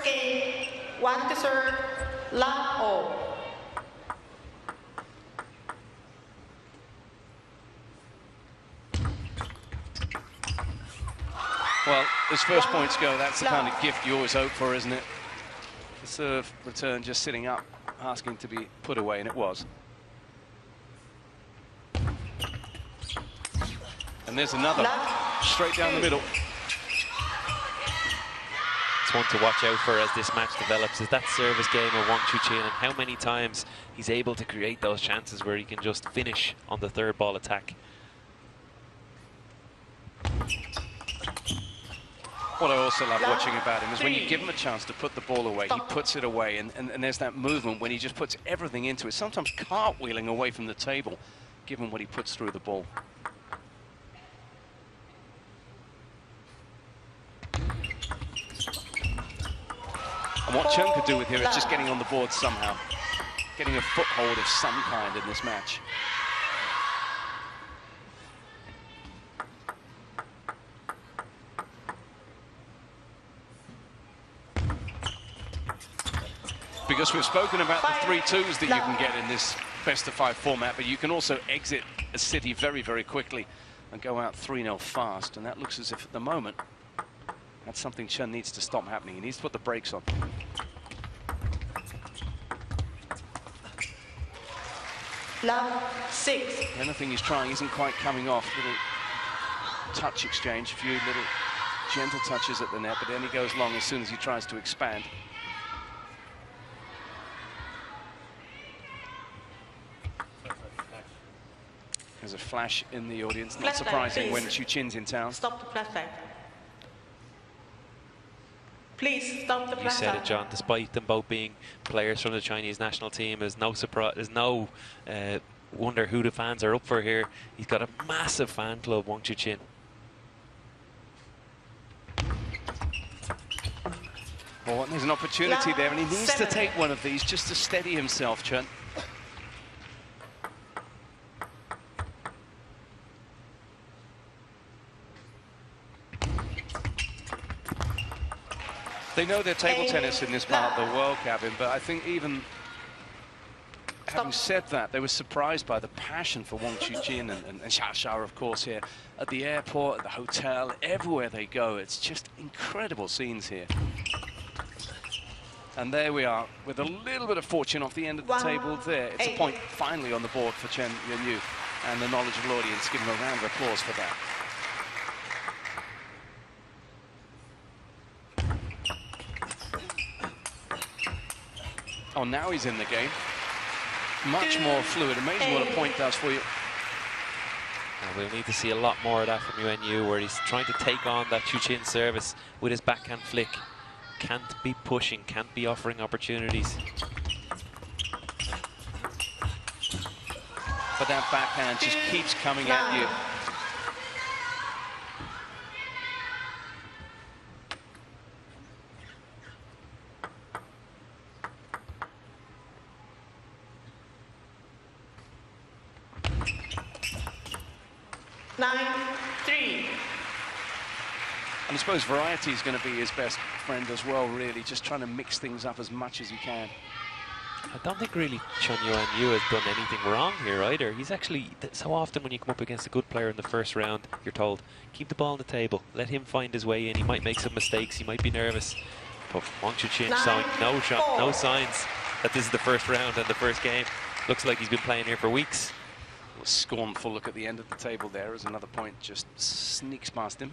First game, 1 to serve, love all. Well, as first points go, that's the kind of gift you always hope for, isn't it? The serve return just sitting up, asking to be put away, and it was. And there's another, straight down the middle. It's one to watch out for as this match develops, is that service game of Wang Chuqin and how many times he's able to create those chances where he can just finish on the third ball attack. What I also love watching about him is when you give him a chance to put the ball away, he puts it away, and there's that movement when he just puts everything into it, sometimes cartwheeling away from the table, given what he puts through the ball. And what Chen could do with him is just getting on the board somehow, getting a foothold of some kind in this match. Because we've spoken about the 3-2s that you can get in this best-of-5 format, but you can also exit a city very, very quickly and go out 3-0 fast. And that looks as if, at the moment, that's something Chen needs to stop happening. He needs to put the brakes on. Love 6. Anything he's trying isn't quite coming off. Little touch exchange, a few little gentle touches at the net, but then he goes long as soon as he tries to expand. There's a flash in the audience, not surprising when Chuqin's in town. Stop the flashback. Please stop the flashback. You said it, John. Despite them both being players from the Chinese national team, there's no surprise. There's no wonder who the fans are up for here. He's got a massive fan club, Wang Chuqin. Oh, there's an opportunity there, and he needs to take one of these just to steady himself, Chen. They know their table tennis in this part of the world, Gavin, but I think even having said that, they were surprised by the passion for Wang Chuqin and Xia, of course, here at the airport, at the hotel, everywhere they go. It's just incredible scenes here. And there we are, with a little bit of fortune off the end of the table there. It's a point finally on the board for Chen Yuanyu, and the knowledgeable audience give him a round of applause for that. Oh, now he's in the game. Much more fluid. Amazing what a point does for you. And we'll need to see a lot more of that from Yuanyu, where he's trying to take on that Chuqin service with his backhand flick. Can't be pushing, can't be offering opportunities. But that backhand just keeps coming at you. And I suppose variety is going to be his best friend as well, really, just trying to mix things up as much as he can. I don't think really Chen Yuanyu has done anything wrong here either. He's actually, so often when you come up against a good player in the first round, you're told, keep the ball on the table, let him find his way in. He might make some mistakes, he might be nervous. But Wang Chuqin showing no signs that this is the first round and the first game. Looks like he's been playing here for weeks. A scornful look at the end of the table there as another point just sneaks past him.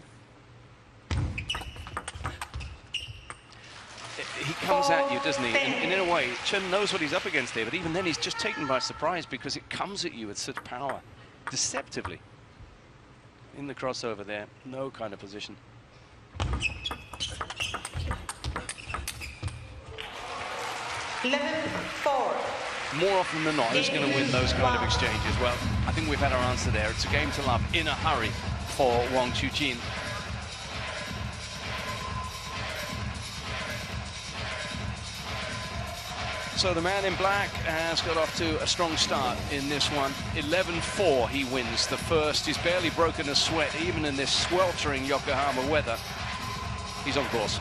He comes at you, doesn't he? And in a way, Chen knows what he's up against here, but even then he's just taken by surprise because it comes at you with such power, deceptively. In the crossover there, no kind of position. More often than not, who's going to win those kind of exchanges? Well, I think we've had our answer there. It's a game to love in a hurry for Wang Chuqin. So the man in black has got off to a strong start in this one. 11-4 he wins the first. He's barely broken a sweat, even in this sweltering Yokohama weather. He's on course.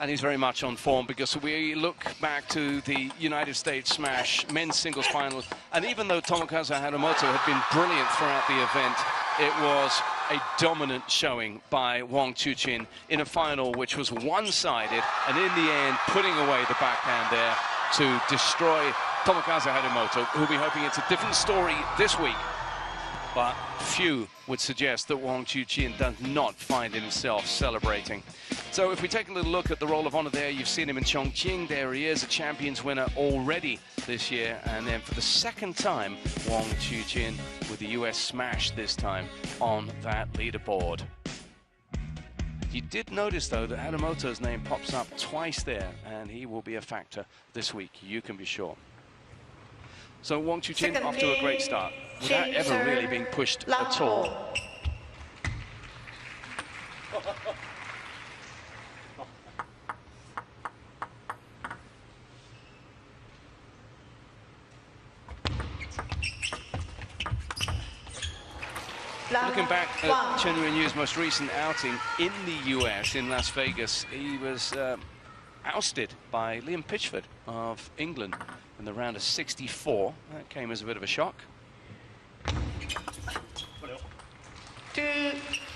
And he's very much on form, because we look back to the United States Smash men's singles finals, and even though Tomokazu Haramoto had been brilliant throughout the event, it was a dominant showing by Wang Chuqin in a final which was one-sided, and in the end putting away the backhand there to destroy Tomokazu Haramoto, who'll be hoping it's a different story this week. But few would suggest that Wang Chuqin does not find himself celebrating. So if we take a little look at the Roll of Honor there, you've seen him in Chongqing. There he is, a Champions winner already this year. And then for the second time, Wang Chuqin with the US Smash this time on that leaderboard. You did notice, though, that Haramoto's name pops up twice there, and he will be a factor this week, you can be sure. So Wang Chuqin off to a great start, without ever really being pushed at all. Looking back at Chen Yuanyu's most recent outing in the US, in Las Vegas, he was ousted by Liam Pitchford of England in the round of 64. That came as a bit of a shock. 2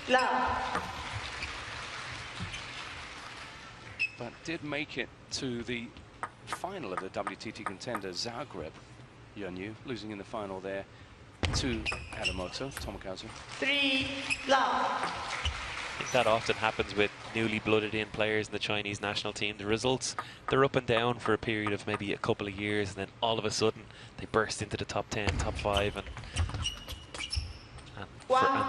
love. But did make it to the final of the WTT contender, Zagreb. Yuanyu losing in the final there to Haramoto, Tomokazu. 3 love. I think that often happens with newly blooded in players in the Chinese national team. The results, they're up and down for a period of maybe a couple of years, and then all of a sudden they burst into the top 10, top 5, and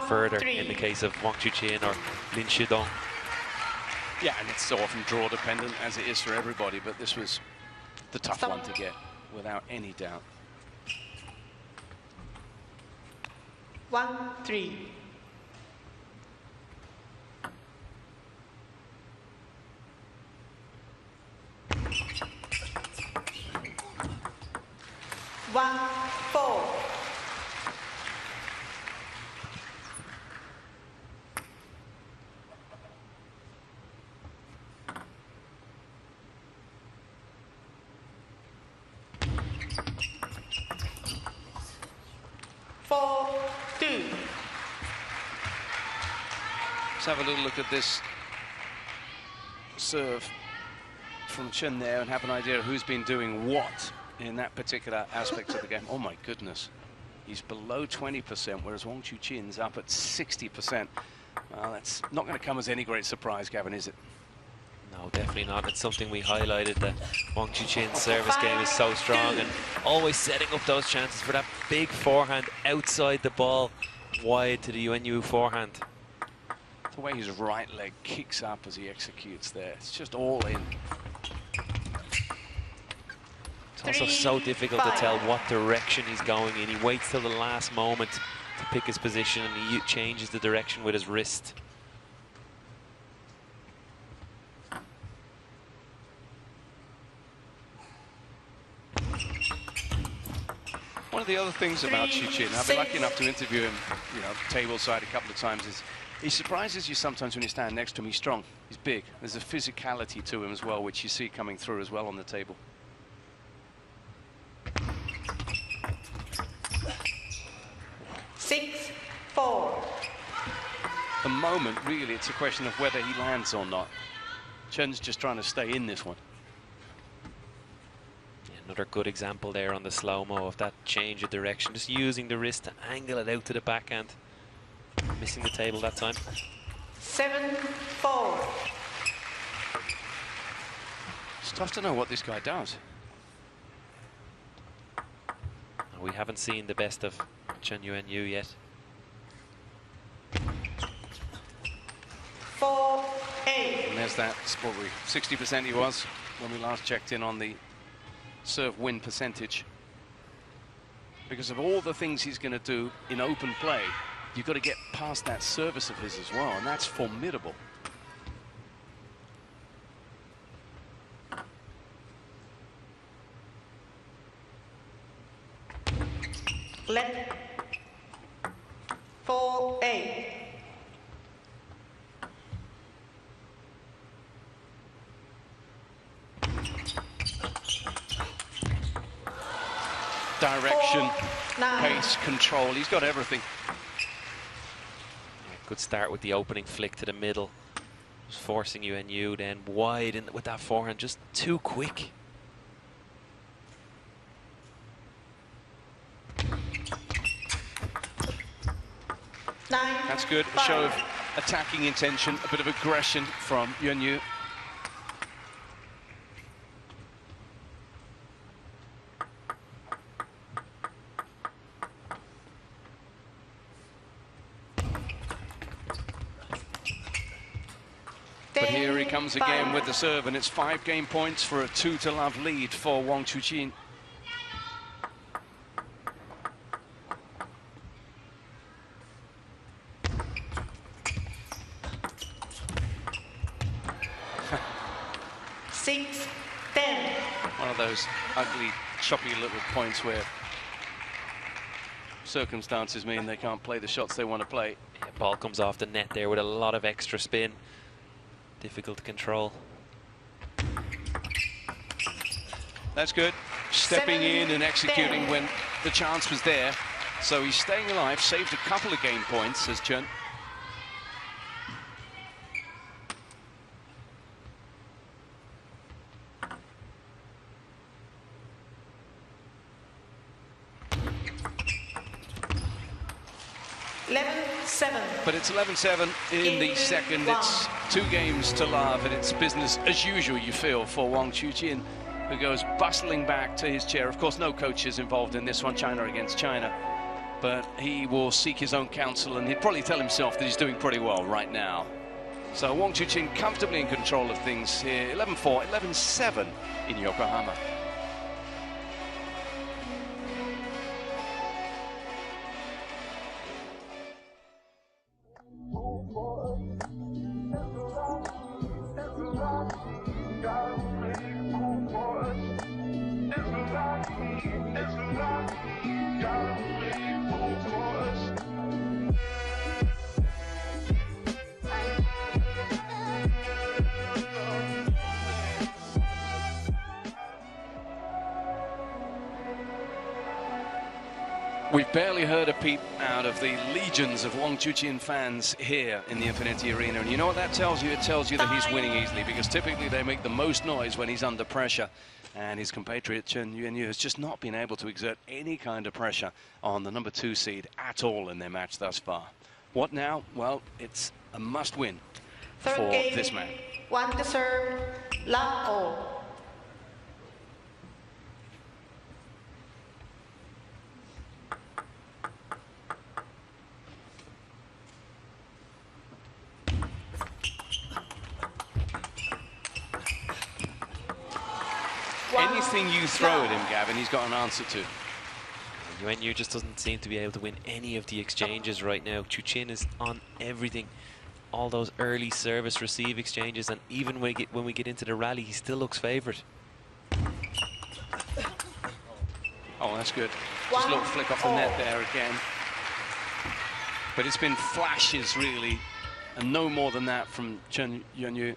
further in the case of Wang Chuqin or Lin Shidong. Yeah, and it's so often draw dependent, as it is for everybody, but this was the tough one to get, without any doubt. 1-3. One, 4. Let's have a little look at this serve from Chen there and have an idea of who's been doing what in that particular aspect of the game. Oh my goodness, he's below 20%, whereas Wang Chuqin's up at 60%. Well, that's not going to come as any great surprise, Gavin, is it? No, definitely not. It's something we highlighted, that Wang Chuqin's service game is so strong and always setting up those chances for that big forehand outside the ball, wide to the Yuanyu forehand. The way his right leg kicks up as he executes there, it's just all in. It's also so difficult to tell what direction he's going in. He waits till the last moment to pick his position, and he changes the direction with his wrist. One of the other things about Chuqin, I've been lucky enough to interview him, you know, table side a couple of times, is he surprises you sometimes when you stand next to him. He's strong, he's big. There's a physicality to him as well, which you see coming through as well on the table. Six, 4. At the moment, really, it's a question of whether he lands or not. Chen's just trying to stay in this one. Another good example there on the slow-mo of that change of direction, just using the wrist to angle it out to the backhand. Missing the table that time. 7, 4. It's tough to know what this guy does. We haven't seen the best of Chen Yuanyu yet. 4, 8. And there's that, what 60% he was when we last checked in on the serve win percentage. Because of all the things he's going to do in open play, you've got to get past that service of his as well, and that's formidable. Let 4, 8. 4, direction, 4-9. pace, control. He's got everything. Good start with the opening flick to the middle. Just forcing Yuanyu then wide in with that forehand, just too quick. That's good. A show of attacking intention, a bit of aggression from Yuanyu. But here he comes again with the serve, and it's 5 game points for a 2-0 lead for Wang Chuqin. One of those ugly, choppy little points where circumstances mean they can't play the shots they want to play. Yeah, ball comes off the net there with a lot of extra spin. Difficult to control. That's good. Stepping in and executing when the chance was there. So he's staying alive, saved a couple of game points, says Chen. But it's 11-7 in the second. It's 2 games to love, and it's business as usual, you feel, for Wang Chuqin, who goes bustling back to his chair. Of course, no coaches involved in this one, China against China. But he will seek his own counsel, and he'd probably tell himself that he's doing pretty well right now. So Wang Chuqin comfortably in control of things here. 11-4, 11-7 in Yokohama. We've barely heard a peep out of the legions of Wang Chuqin fans here in the Infinity Arena. And you know what that tells you? It tells you that he's winning easily, because typically they make the most noise when he's under pressure. And his compatriot Chen Yuanyu has just not been able to exert any kind of pressure on the number 2 seed at all in their match thus far. What now? Well, it's a must-win for this man. 1 to serve, love all. Anything you throw at him, Gavin, he's got an answer to. Yuanyu just doesn't seem to be able to win any of the exchanges right now. Chuqin is on everything. All those early service receive exchanges, and even when we get into the rally, he still looks favoured. Oh, that's good. Just a little flick off the net there again. But it's been flashes, really, and no more than that from Chen Yuanyu.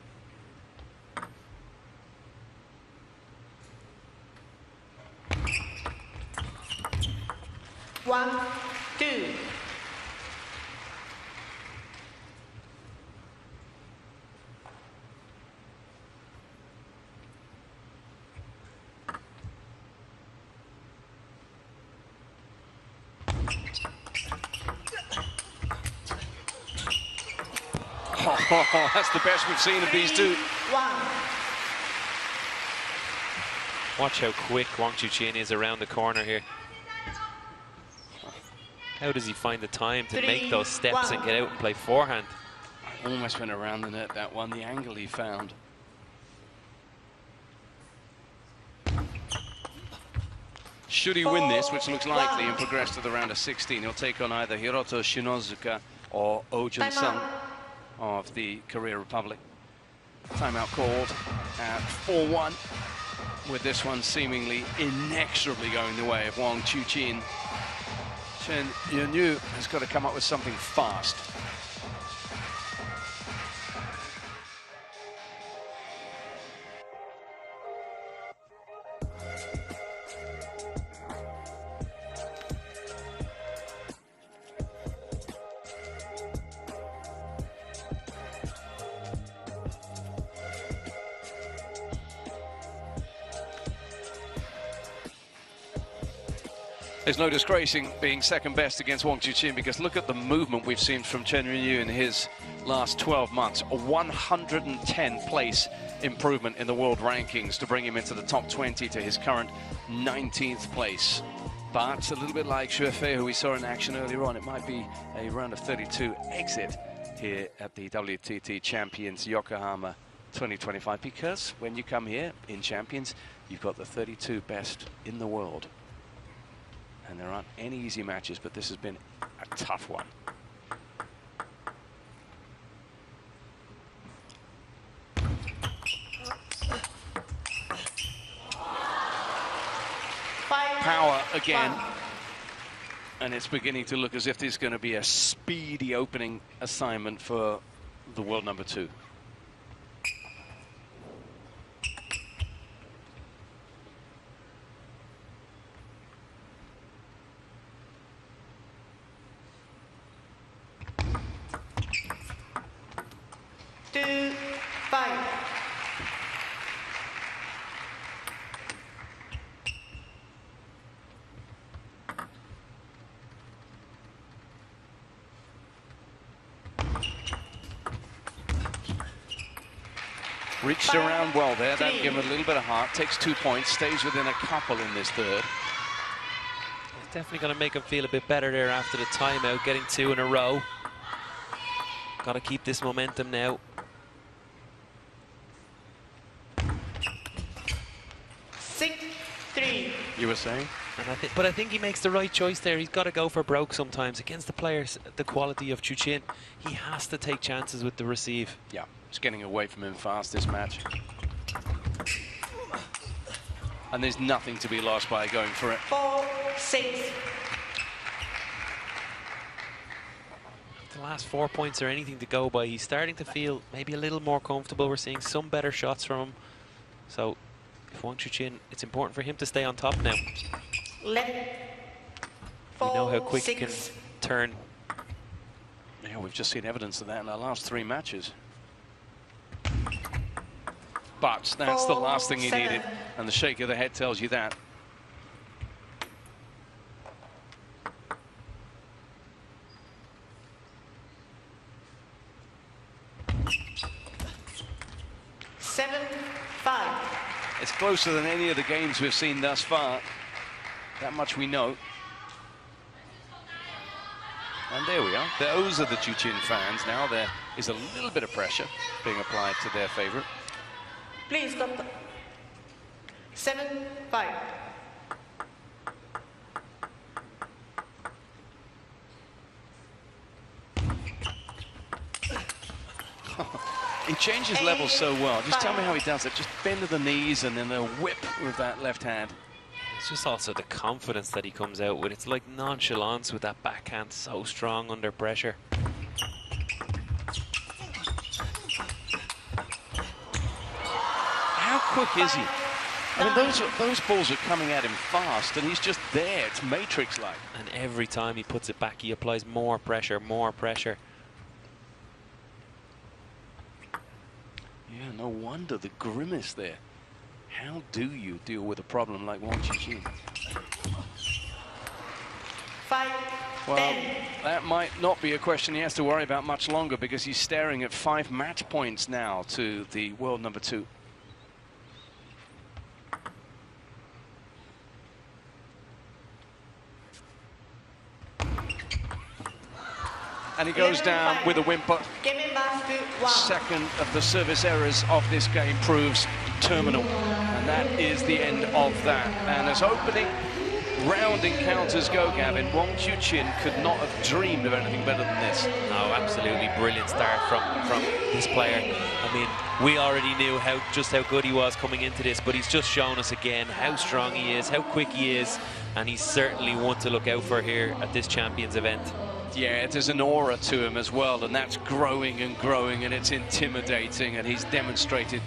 One, two. Oh, that's the best we've seen of these two. 1. Watch how quick Wang Chuqin is around the corner here. How does he find the time to make those steps and get out and play forehand? Almost went around the net, that one, the angle he found. Should he win this, which looks likely, and progress to the round of 16, he'll take on either Hiroto Shinozuka or Oh Jun-sung of the Korea Republic. Timeout called at 4-1, with this one seemingly inexorably going the way of Wang Chuqin. Chen Yuanyu has got to come up with something fast. There's no disgracing being second best against Wang Chuqin, because look at the movement we've seen from Chen in his last 12 months. A 110 place improvement in the world rankings to bring him into the top 20 to his current 19th place. But a little bit like Xue, who we saw in action earlier on, it might be a round of 32 exit here at the WTT Champions Yokohama 2025, because when you come here in Champions, you've got the 32 best in the world. And there aren't any easy matches, but this has been a tough one. Power again. And it's beginning to look as if this is going to be a speedy opening assignment for the world number 2. Reached around well there, that'll give him a little bit of heart, takes 2 points, stays within a couple in this third. It's definitely going to make him feel a bit better there after the timeout, getting 2 in a row. Got to keep this momentum now. 6-3. You were saying? But I think he makes the right choice there. He's got to go for broke sometimes. Against the players, the quality of Chuqin, he has to take chances with the receive. Yeah, it's getting away from him fast this match. And there's nothing to be lost by going for it. 4-6. The last 4 points are anything to go by. He's starting to feel maybe a little more comfortable. We're seeing some better shots from him. So if Wang Chuqin, it's important for him to stay on top now. Left. We know how quick he can turn. Yeah, we've just seen evidence of that in our last 3 matches. But that's the last thing he needed, and the shake of the head tells you that. It's closer than any of the games we've seen thus far. That much we know. And there we are. Those are the Chuqin fans now. There is a little bit of pressure being applied to their favorite. Please stop. 7-5. He changes levels so well. Just tell me how he does it. Just bend to the knees and then a whip with that left hand. It's just also the confidence that he comes out with. It's like nonchalance with that backhand, so strong under pressure. How quick is he? I mean, those balls are coming at him fast, and he's just there. It's Matrix-like. And every time he puts it back, he applies more pressure, more pressure. Yeah, no wonder the grimace there. How do you deal with a problem like Wang Chuqin? 5, well, 10. That might not be a question he has to worry about much longer, because he's staring at 5 match points now to the world number 2. And he goes down with a whimper. Second of the service errors of this game proves terminal. And that is the end of that. And as opening round encounters go, Gavin, Wang Chuqin could not have dreamed of anything better than this. No, absolutely brilliant start from this player. I mean, we already knew just how good he was coming into this, but he's just shown us again how strong he is, how quick he is, and he's certainly one to look out for here at this Champions event. Yeah, there's an aura to him as well, and that's growing and growing, and it's intimidating, and he's demonstrated